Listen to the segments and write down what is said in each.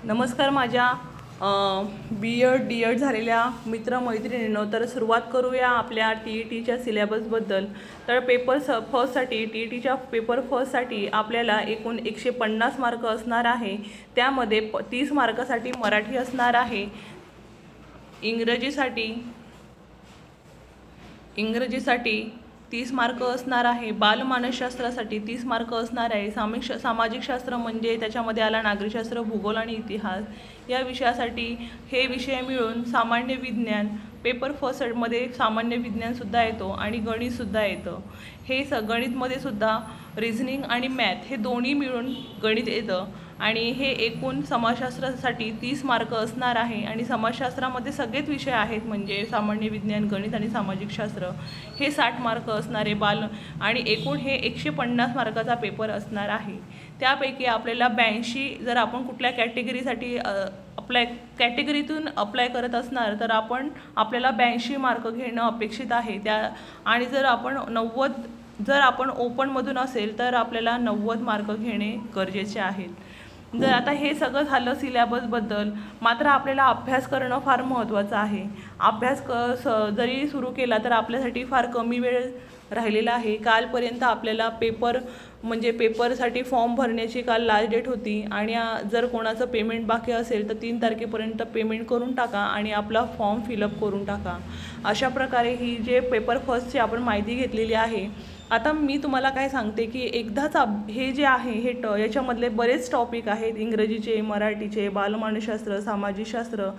नमस्कार माझ्या बी.एड डी.एड झालेल्या मित्रमैत्रिणींनो, तर सुरुवात करूया आपल्या टी.ई.टीच्या सिलेबसबद्दल। तर पेपर फर्स्टसाठी टी.ई.टीच्या पेपर फर्स्टसाठी आपल्याला एकूण 150 मार्क असणार आहे। त्यामध्ये 30 मार्कासाठी मराठी असणार आहे, इंग्रजीसाठी 30 मार्क असणार आहे, बालमानसशास्त्रासाठी 30 मार्क असणार आहे, सामाजिक शास्त्र म्हणजे त्याच्यामध्ये आला नागरिकशास्त्र, भूगोल आणि इतिहास या विषयासाठी हे विषय मिळून सामान्य विज्ञान पेपर फर्स्टमध्ये सामान्य विज्ञानसुद्धा येतो आणि गणितसुद्धा येतं। हे गणितमध्ये सुद्धा रिझनिंग आणि मॅथ हे दोन्ही मिळून गणित येतं आणि हे एकूण समाजशास्त्रासाठी 30 मार्क असणार आहे। आणि समाजशास्त्रामध्ये सगळेच विषय आहेत म्हणजे सामान्य विज्ञान, गणित आणि सामाजिक शास्त्र हे 60 मार्क असणारे आणि एकूण हे 150 मार्काचा पेपर असणार आहे। त्यापैकी आपल्याला 82 जर आपण कुठल्या कॅटेगरीसाठी कॅटेगरीतून अप्लाय करत असणार तर आपल्याला 82 मार्क घेणं अपेक्षित आहे। आणि जर आपण ओपनमधून असेल तर आपल्याला 90 मार्क घेणे गरजेचे आहेत। जर आता हे सगळं झालं सिलेबसबद्दल, मात्र आपल्याला अभ्यास करणं फार महत्त्वाचं आहे। अभ्यास जरी सुरू केला तर आपल्यासाठी फार कमी वेळ राहिलेला आहे। कालपर्यंत आपल्याला पेपरसाठी फॉर्म भरण्याची काल लास्ट डेट होती आणि जर कोणाचं पेमेंट बाकी असेल तर 3 तारखेपर्यंत पेमेंट करून टाका आणि आपला फॉर्म फिलअप करून टाका। अशा प्रकारे ही जे पेपर फर्स्टची आपण माहिती घेतलेली आहे। आता मी तुम्हाला काय सांगते की एकदाच हे जे आहे हे याच्यामधले बरेच टॉपिक आहेत, इंग्रजीचे, मराठीचे, बालमानसशास्त्र, सामाजिक शास्त्र,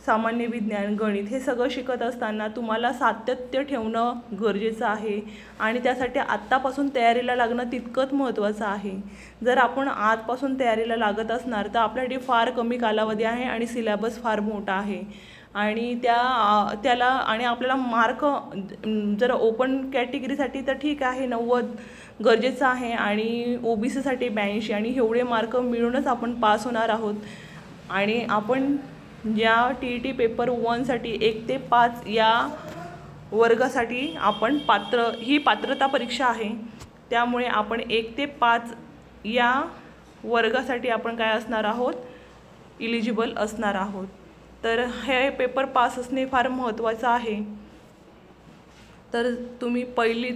सामान्य विज्ञान, गणित हे सगळं शिकत असताना तुम्हाला सातत्य ठेवणं गरजेचं आहे आणि त्यासाठी आत्तापासून तयारीला लागणं तितकंच महत्त्वाचं आहे। जर आपण आजपासून तयारीला लागत असणार तर आपल्यासाठी फार कमी कालावधी आहे आणि सिलेबस फार मोठा आहे आणि त्याला आपल्याला मार्क जर ओपन कॅटेगरीसाठी तर ठीक आहे 90 गरजेचं आहे आणि OBCसाठी 82 आणि एवढे मार्क मिळूनच आपण पास होणार आहोत। आणि आपण या टी.ई.टी पेपर 1साठी 1 ते 5 या वर्गासाठी आपण ही पात्रता परीक्षा आहे, त्यामुळे आपण 1 ते 5 या वर्गासाठी आपण काय असणार आहोत, इलिजिबल असणार आहोत। तर हे पेपर पास असणे फार महत्त्वाचं आहे। तर तुम्ही पहिली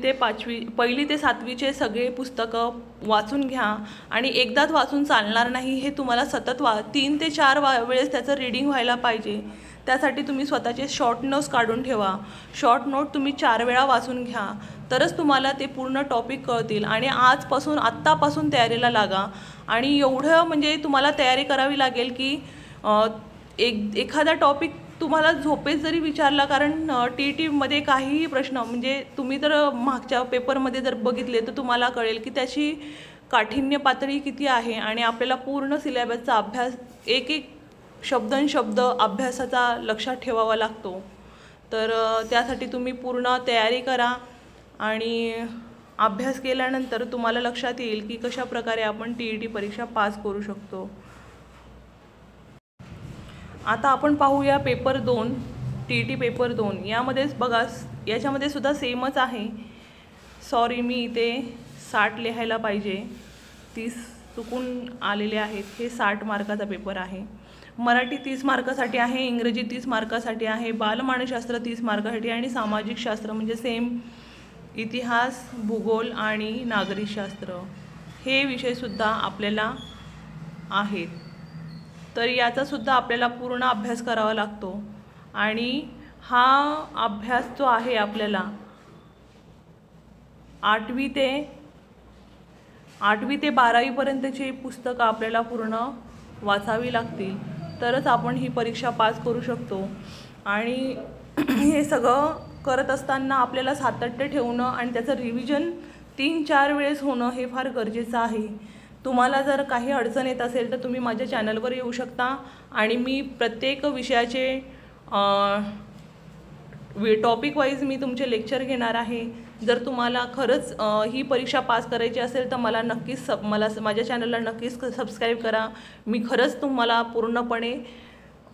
ते 7वीचे सगळे पुस्तकं वाचून घ्या आणि एकदाच वाचून चालणार नाही, हे तुम्हाला सतत 3 ते 4 वेळेस त्याचं रीडिंग व्हायला पाहिजे। त्यासाठी तुम्ही स्वतःचे शॉर्ट नोट्स काढून ठेवा। शॉर्ट नोट तुम्ही 4 वेळा वाचून घ्या तरच तुम्हाला ते पूर्ण टॉपिक कळतील आणि आत्तापासून तयारीला लागा। आणि एवढं म्हणजे तुम्हाला तयारी करावी लागेल की एखादा टॉपिक तुम्हाला झोपेत जरी विचारला, कारण टी.ई.टीमध्ये काहीही प्रश्न म्हणजे तुम्ही जर मागच्या पेपरमध्ये जर बघितले तर तुम्हाला कळेल की त्याची काठिण्य पातळी किती आहे आणि आपल्याला पूर्ण सिलेबसचा अभ्यास एक शब्द अभ्यासाचा लक्षात ठेवावा लागतो। तर त्यासाठी तुम्ही पूर्ण तयारी करा आणि अभ्यास केल्यानंतर तुम्हाला लक्षात येईल की कशा प्रकारे आपण टी.ई.टी परीक्षा पास करू शकतो। आता आपण पाहूया पेपर 2, टी.ई.टी पेपर 2 यामध्येच बघा, याच्यामध्ये सुद्धा सेमच आहे। सॉरी, मी इथे 60 लिहायला पाहिजे, 30 चुकून आलेले आहेत। हे 60 मार्काचा पेपर आहे। मराठी 30 मार्कासाठी आहे, इंग्रजी 30 मार्कासाठी आहे, बालमानसशास्त्र 30 मार्कासाठी आणि सामाजिक शास्त्र म्हणजे सेम इतिहास, भूगोल आणि नागरिकशास्त्र हे विषयसुद्धा आपल्याला आहेत। तर याचासुद्धा आपल्याला पूर्ण अभ्यास करावा लागतो आणि हा अभ्यास जो आहे आपल्याला 8वी ते 12वीपर्यंतची पुस्तकं आपल्याला पूर्ण वाचावी लागतील तरच आपण ही परीक्षा पास करू शकतो। आणि हे सगळं करत असताना आपल्याला सातत्य ठेवणं आणि त्याचं रिव्हिजन 3-4 वेळेस होणं हे फार गरजेचं आहे। तुम्हाला जर काही अडचण येत असेल तर तुम्ही माझ्या चॅनलवर येऊ शकता आणि मी प्रत्येक विषयाचे टॉपिक वाईज मी तुमचे लेक्चर घेणार आहे। जर तुम्हाला खरंच ही परीक्षा पास करायची असेल तर माझ्या चॅनलला नक्कीच सबस्क्राईब करा। मी खरंच तुम्हाला पूर्णपणे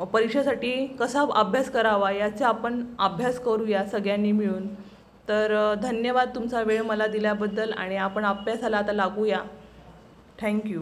परीक्षेसाठी कसा अभ्यास करावा याचा आपण अभ्यास करूया सगळ्यांनी मिळून। तर धन्यवाद तुमचा वेळ मला दिल्याबद्दल आणि आपण अभ्यासाला आता लागूया। थँक्यू।